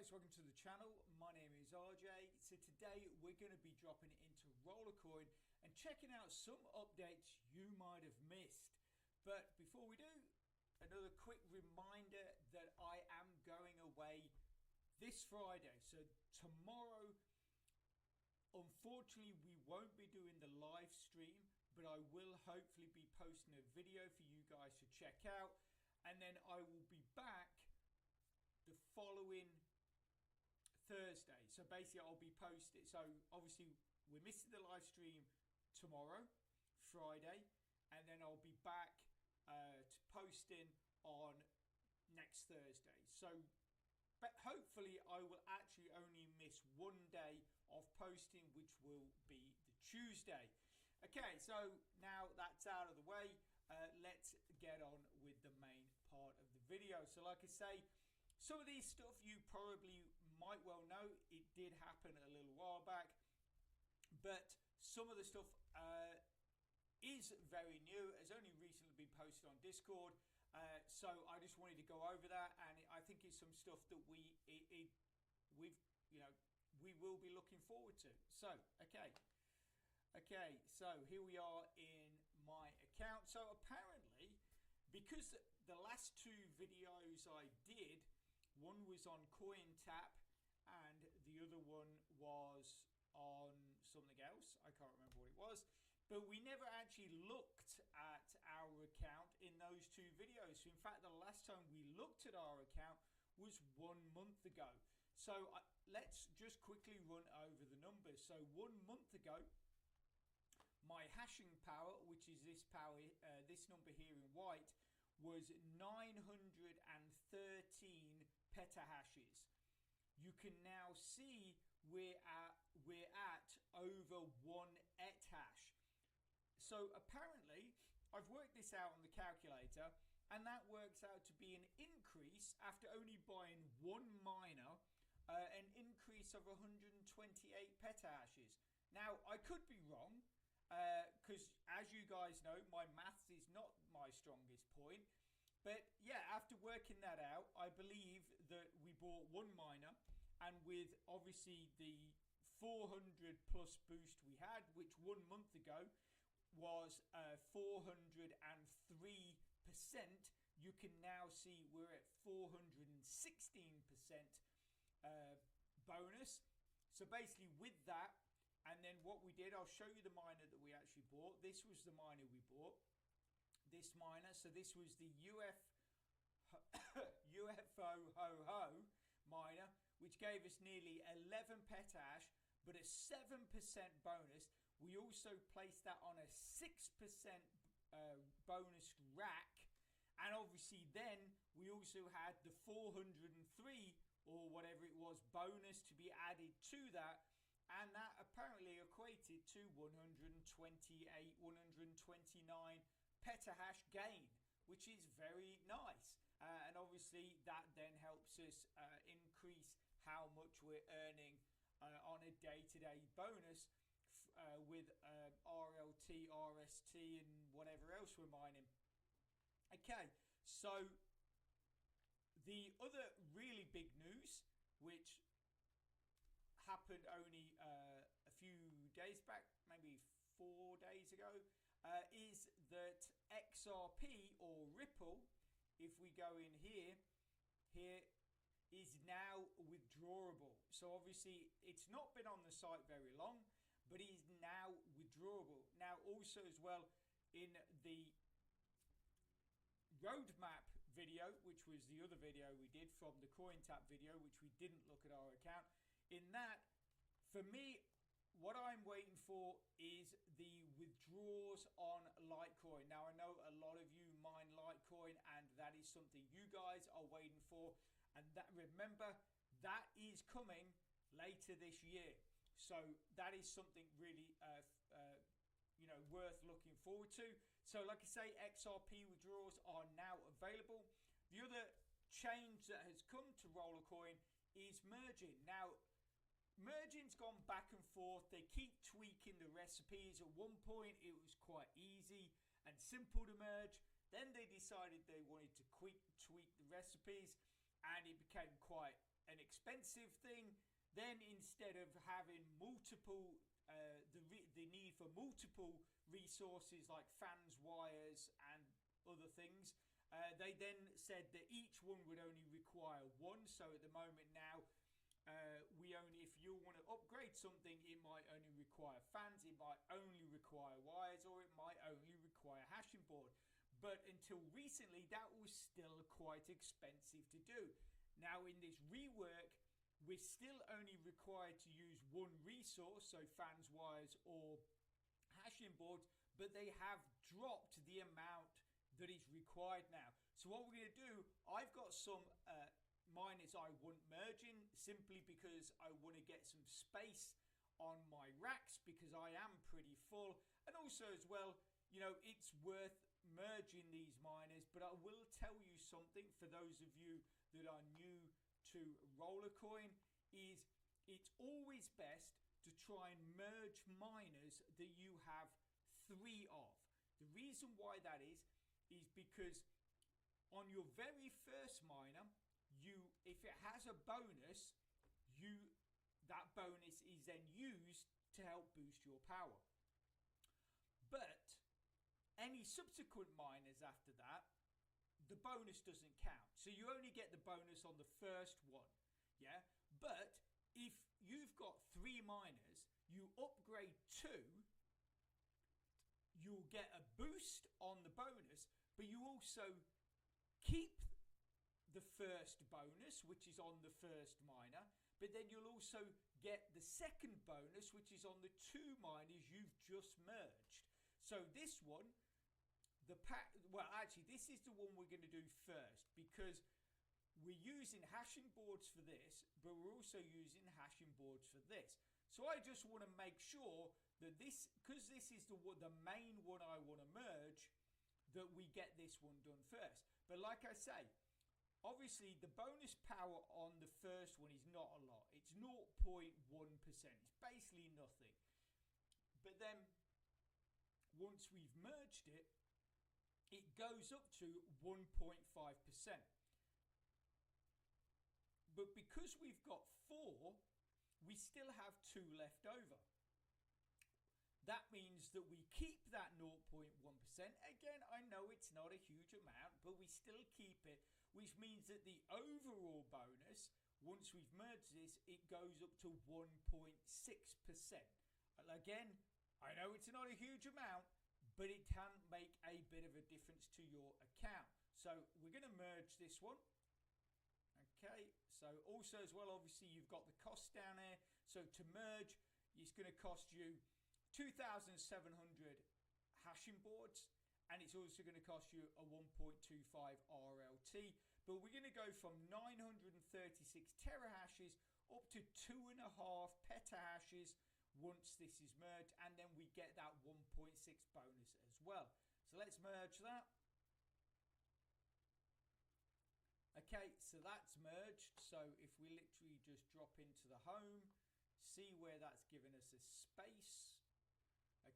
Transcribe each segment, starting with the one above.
guys, welcome to the channel. My name is RJ. So today we're going to be dropping into Rollercoin and checking out some updates you might have missed. But before we do, another quick reminder that I am going away this Friday. So tomorrow, unfortunately, we won't be doing the live stream, but I will hopefully be posting a video for you guys to check out. And then I will be back the following Thursday. So basically I'll be posting. So obviously we're missing the live stream tomorrow, Friday, and then I'll be back to posting on next Thursday. So but hopefully I will actually only miss one day of posting, which will be the Tuesday. Okay, so now that's out of the way, let's get on with the main part of the video. So like I say, some of these stuff you probably might well know. It did happen a little while back, but some of the stuff is very new. It's only recently been posted on Discord, so I just wanted to go over that, and I think it's some stuff that we will be looking forward to. So okay, so here we are in my account. So apparently, because the last two videos I did, one was on CoinTap and the other one was on something else. I can't remember what it was. But we never actually looked at our account in those two videos. So in fact, the last time we looked at our account was 1 month ago. So let's just quickly run over the numbers. So 1 month ago, my hashing power, which is this power, this number here in white, was 913 petahashes. You can now see we're at over 1 ethash. So apparently I've worked this out on the calculator, and that works out to be an increase after only buying one miner, an increase of 128 petahashes. Now I could be wrong, because as you guys know, my maths is not my strongest point. But yeah, after working that out, I believe that we bought one miner, and with obviously the 400 plus boost we had, which 1 month ago was 403%, you can now see we're at 416% bonus. So basically with that, and then what we did, I'll show you the miner that we actually bought. This was the miner we bought. This miner, so this was the UFO miner, which gave us nearly 11 petahash, but a 7% bonus. We also placed that on a 6% bonus rack, and obviously then we also had the 403 or whatever it was bonus to be added to that, and that apparently equated to 129 petahash gain, which is very nice. And obviously that then helps us increase how much we're earning on a day-to-day bonus with RLT, RST, and whatever else we're mining. Okay, so the other really big news, which happened only a few days back, maybe 4 days ago, is that XRP or Ripple, if we go in here is now withdrawable. So obviously it's not been on the site very long, but it is now withdrawable. Now also as well, in the roadmap video, which was the other video we did from the CoinTap video, which we didn't look at our account, in that, for me, what I'm waiting for is the withdrawals on Litecoin. Now I know a lot of you mine Litecoin, and that is something you guys are waiting for, and that, remember, that is coming later this year. So that is something really worth looking forward to. So like I say, XRP withdrawals are now available. The other change that has come to Rollercoin is merging. Now merging's gone back and forth. They keep tweaking the recipes. At one point it was quite easy and simple to merge. Then they decided they wanted to tweak the recipes, and it became quite an expensive thing, then instead of having multiple the need for multiple resources like fans, wires and other things, they then said that each one would only require one. So at the moment now, if you want to upgrade something, it might only require fans, it might only require wires, or it might only require hashing board. But until recently, that was still quite expensive to do. Now in this rework, we're still only required to use one resource, so fans, wires or hashing boards, but they have dropped the amount that is required now. So what we're going to do, I've got some miners I want merging simply because I want to get some space on my racks because I am pretty full, and also as well, you know, it's worth merging these miners. But I will tell you something for those of you that are new to Rollercoin, is it's always best to try and merge miners that you have 3 of. The reason why that is because on your very first miner, if it has a bonus, that bonus is then used to help boost your power. But any subsequent miners after that, the bonus doesn't count. So you only get the bonus on the first one. Yeah. But if you've got 3 miners, you upgrade 2, you'll get a boost on the bonus, but you also keep the first bonus, which is on the first miner, but then you'll also get the second bonus, which is on the 2 miners you've just merged. So this one, this is the one we're going to do first, because we're using hashing boards for this, but we're also using hashing boards for this. So I just want to make sure that this, because this is the main one I want to merge, that we get this one done first. But like I say, obviously the bonus power on the first one is not a lot. It's 0.1%. It's basically nothing. But then once we've merged it, it goes up to 1.5%. But because we've got 4, we still have 2 left over. That means that we keep that 0.1%. Again, I know it's not a huge amount, but we still keep it, which means that the overall bonus, once we've merged this, it goes up to 1.6%. Again, I know it's not a huge amount, but it can make a bit of a difference to your account. So we're going to merge this one. Okay, so also as well, obviously you've got the cost down there. So to merge, it's going to cost you 2,700 hashing boards, and it's also going to cost you a 1.25 RLT. But we're going to go from 936 terahashes up to 2.5 petahashes once this is merged, and then we get that 1.6 bonus as well. So let's merge that. Okay, so that's merged. So if we literally just drop into the home, see where that's given us a space.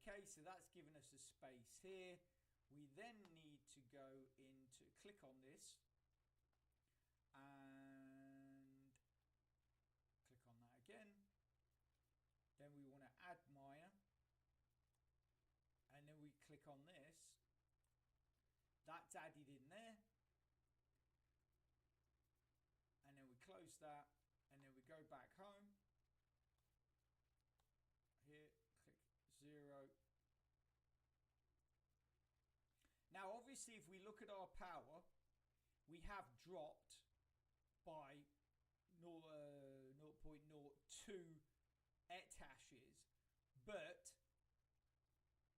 Okay, so that's given us a space here. We then need to go into, click on this and click on that again. Then we want to add miner, and then we click on this. That's added in there, and then we close that, and then we go back home here, click 0. Now obviously if we look at our power, we have dropped by 0.02 etahashes, but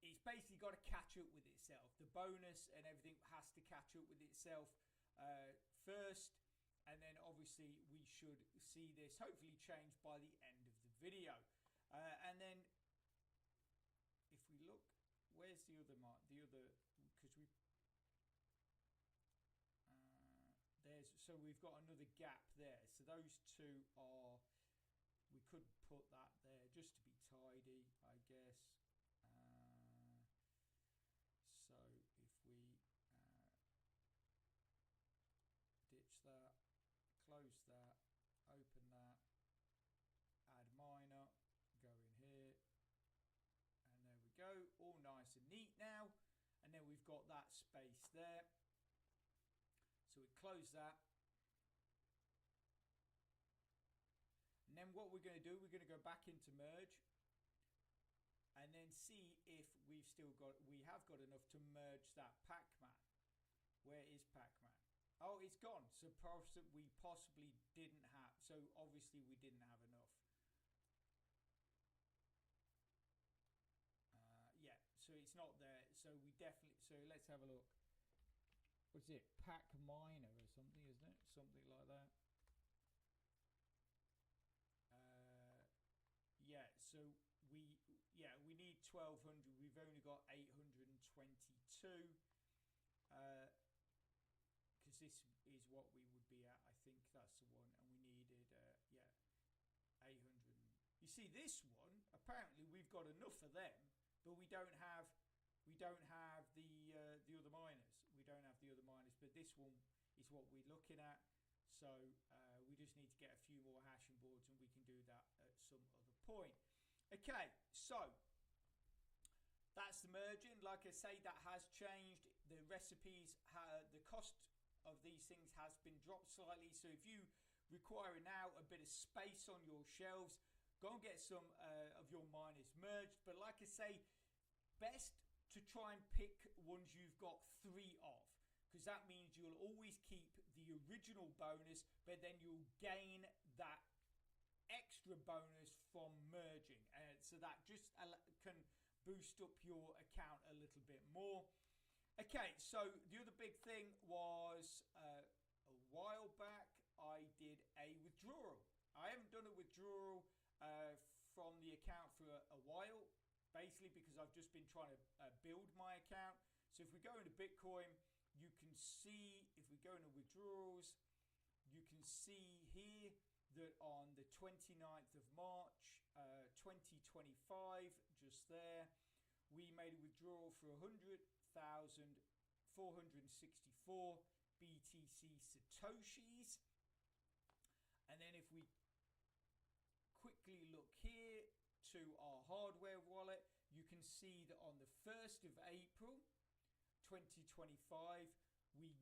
it's basically got to catch up with itself. The bonus and everything has to catch up with itself first, and then obviously we should see this hopefully change by the end of the video. And then if we look, where's the other because we so we've got another gap there. So those 2 are, we could put that there just to be tidy, I guess. So if we ditch that, close that, open neat now. And then we've got that space there. So we close that. And then what we're going to do, we're going to go back into merge and then see if we have got enough to merge that Pac-Man. Where is Pac-Man? Oh, it's gone. So we possibly didn't have, so obviously we didn't have enough. Yeah, so it's not there. So we definitely, so let's have a look. What's it? Pac-Miner or something, isn't it? Something like that. Yeah, so we need 1200. We've only got 822. Because this is what we would be at. I think that's the one, and we needed 800. You see, this one apparently we've got enough of them, but we don't have the other miners. We don't have the other miners, but this one is what we're looking at. So we just need to get a few more hashing boards, and we can do that at some other point. Okay, so that's the merging. Like I say, that has changed. The recipes, the cost of these things has been dropped slightly. So if you require now a bit of space on your shelves, go and get some of your miners merged. But like I say, best to try and pick ones you've got 3 of, because that means you'll always keep the original bonus, but then you'll gain that extra bonus from merging, and so that just can boost up your account a little bit more. Okay, so the other big thing was a while back I did a withdrawal. I haven't done a withdrawal from the account for a while, basically because I've just been trying to build my account. So if we go into Bitcoin, you can see, if we go into withdrawals, you can see here that on the 29th of March 2025, just there, we made a withdrawal for 100,464 BTC Satoshis. And then if we quickly look here to our hardware wallet, you can see that on the 1st of April 2025, we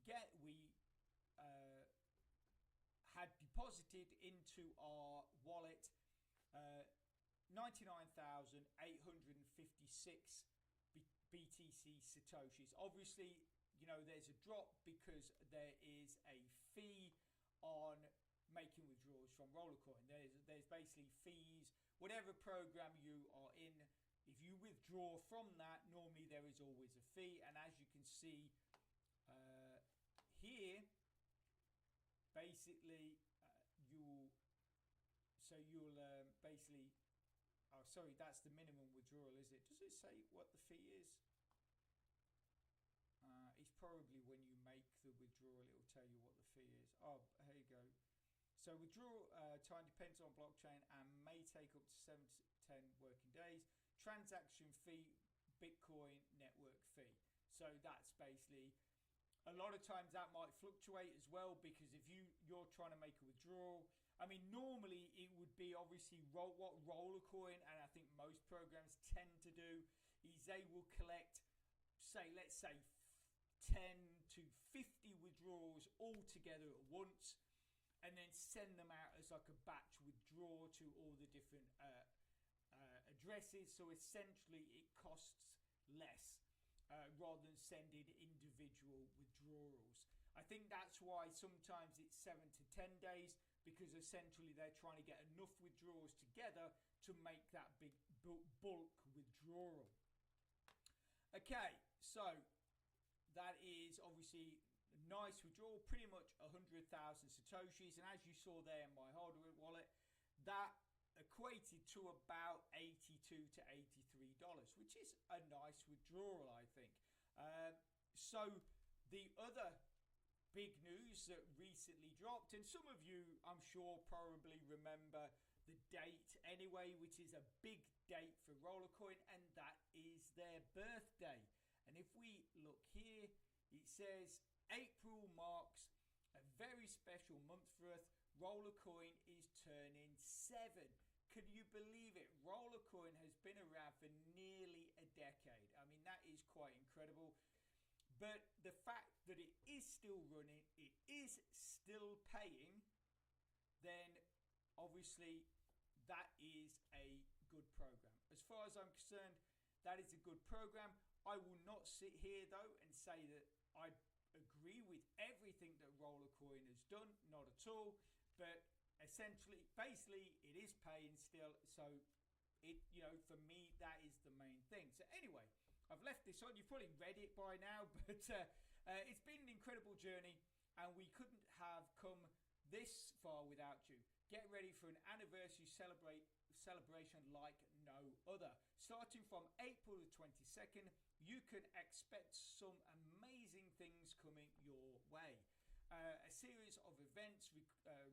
had deposited into our wallet 99,856 BTC Satoshis. Obviously, you know, there's a drop because there is a fee on making withdrawals from Rollercoin. There's basically fees, whatever program you are in. If you withdraw from that, normally there is always a fee. And as you can see here, basically you'll basically, oh sorry, that's the minimum withdrawal, is it? Does it say what the fee is? It's probably when you make the withdrawal, it will tell you what the fee is. Oh, here you go. So withdrawal time depends on blockchain and may take up to 7 to 10 working days. Transaction fee, Bitcoin network fee. So that's basically, a lot of times that might fluctuate as well, because if you're trying to make a withdrawal, I mean, normally it would be obviously what Rollercoin and I think most programs tend to do is they will collect, say, let's say 10 to 50 withdrawals all together at once, and then send them out as like a batch withdrawal to all the different addresses. So essentially it costs less rather than sending individual withdrawals. I think that's why sometimes it's 7 to 10 days, because essentially they're trying to get enough withdrawals together to make that big bulk withdrawal. Okay, so that is obviously a nice withdrawal, pretty much 100,000 Satoshis. And as you saw there in my hardware wallet, that equated to about $82 to $83, which is a nice withdrawal, I think. So the other big news that recently dropped, and some of you I'm sure probably remember the date anyway, which is a big date for Rollercoin, and that is their birthday. And if we look here, it says April marks a very special month for us. Rollercoin is turning 7. Can you believe it? Rollercoin has been around for nearly a decade. I mean, that is But the fact that it is still running, it is still paying, then obviously that is a good program. As far as I'm concerned, that is a good program. I will not sit here though and say that I agree with everything that Rollercoin has done, not at all. But essentially, basically, it is paying still. So it, for me, that is the main thing. So anyway, I've left this on. You've probably read it by now, but it's been an incredible journey, and we couldn't have come this far without you. Get ready for an anniversary celebration like no other. Starting from April the 22nd, you can expect some amazing things coming your way. A series of events,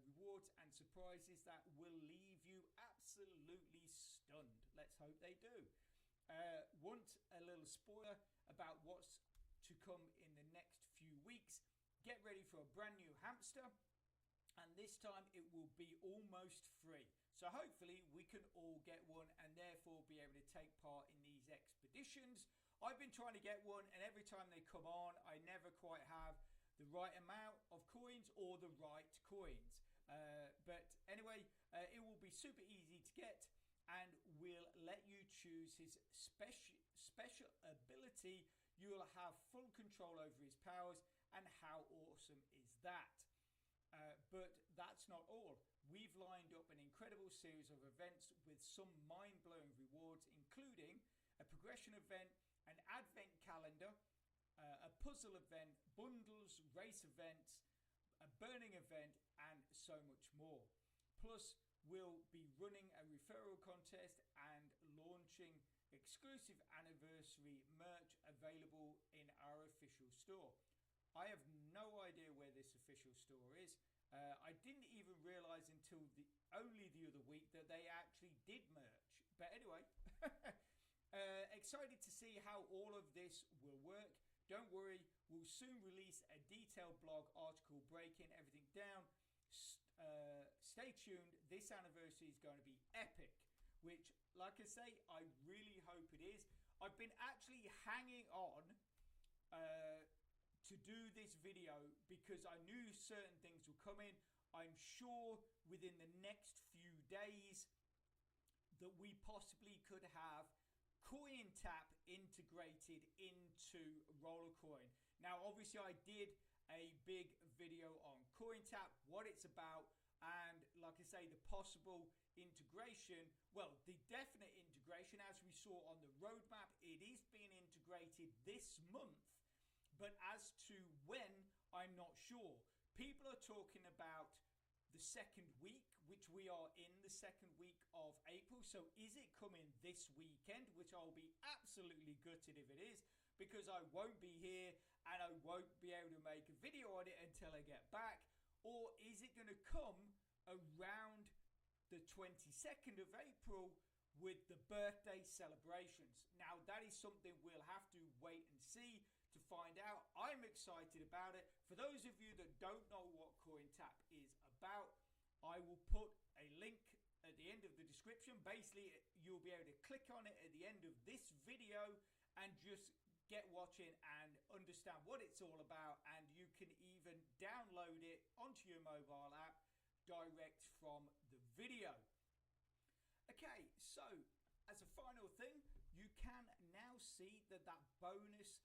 rewards and surprises that will leave you absolutely stunned. Let's hope they do. Want a little spoiler about what's to come in the next few weeks? Get ready for a brand new hamster, and this time it will be almost free. So hopefully we can all get one and therefore be able to take part in these expeditions. I've been trying to get one, and every time they come on, I never quite have the right amount of coins or the right coins. But anyway, it will be super easy to get, and we'll let you choose his special ability. You will have full control over his powers, and how awesome is that? But that's not all. We've lined up an incredible series of events with some mind-blowing rewards, including a progression event, an advent calendar, a puzzle event, bundles, race events, a burning event, and so much more. Plus, we'll be running a referral contest and launching exclusive anniversary merch available in our official store. I have no idea where this official store is. I didn't even realize until only the other week that they actually did merch. But anyway, excited to see how all of this will work. Don't worry, we'll soon release a detailed blog article breaking everything down. Stay tuned. This anniversary is going to be epic, which, like I say, I really hope it is. I've been actually hanging on to do this video because I knew certain things would come in. I'm sure within the next few days that we possibly could have CoinTap integrated into Rollercoin. Now, obviously, I did a big video on CoinTap, what it's about, and like I say, the possible integration. Well, the definite integration, as we saw on the roadmap, it is being integrated this month. But as to when, I'm not sure. People are talking about the second week, which we are in the second week of April. So is it coming this weekend, which I'll be absolutely gutted if it is, because I won't be here and I won't be able to make a video on it until I get back? Or is it going to come around the 22nd of April with the birthday celebrations? Now, that is something we'll have to wait and see to find out. I'm excited about it. For those of you that don't know what CoinTap is about, I will put a link at the end of the description. Basically, you'll be able to click on it at the end of this video and just get watching and understand what it's all about, and you can even download it onto your mobile app direct from the video. Okay, so as a final thing, you can now see that bonus,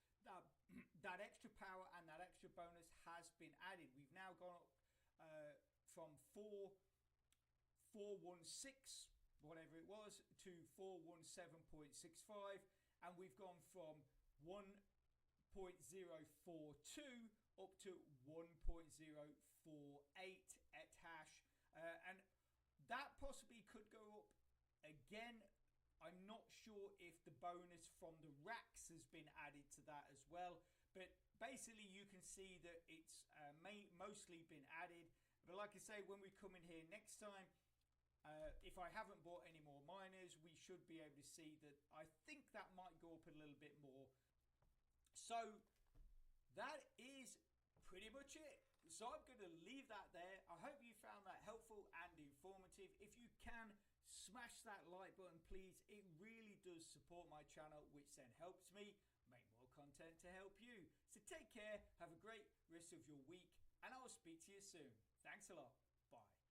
that extra power and that extra bonus has been added. We've now gone up from 416, whatever it was, to 417.65, and we've gone from 1.042 up to 1.048 hash, and that possibly could go up again. I'm not sure if the bonus from the racks has been added to that as well, but basically you can see that it's mostly been added. But like I say, when we come in here next time, if I haven't bought any more miners, we should be able to see that I think that might go up a little bit more. So that is pretty much it. So I'm going to leave that there. I hope you found that helpful and informative. If you can, smash that like button, please. It really does support my channel, which then helps me make more content to help you. So take care, have a great rest of your week, and I'll speak to you soon. Thanks a lot. Bye.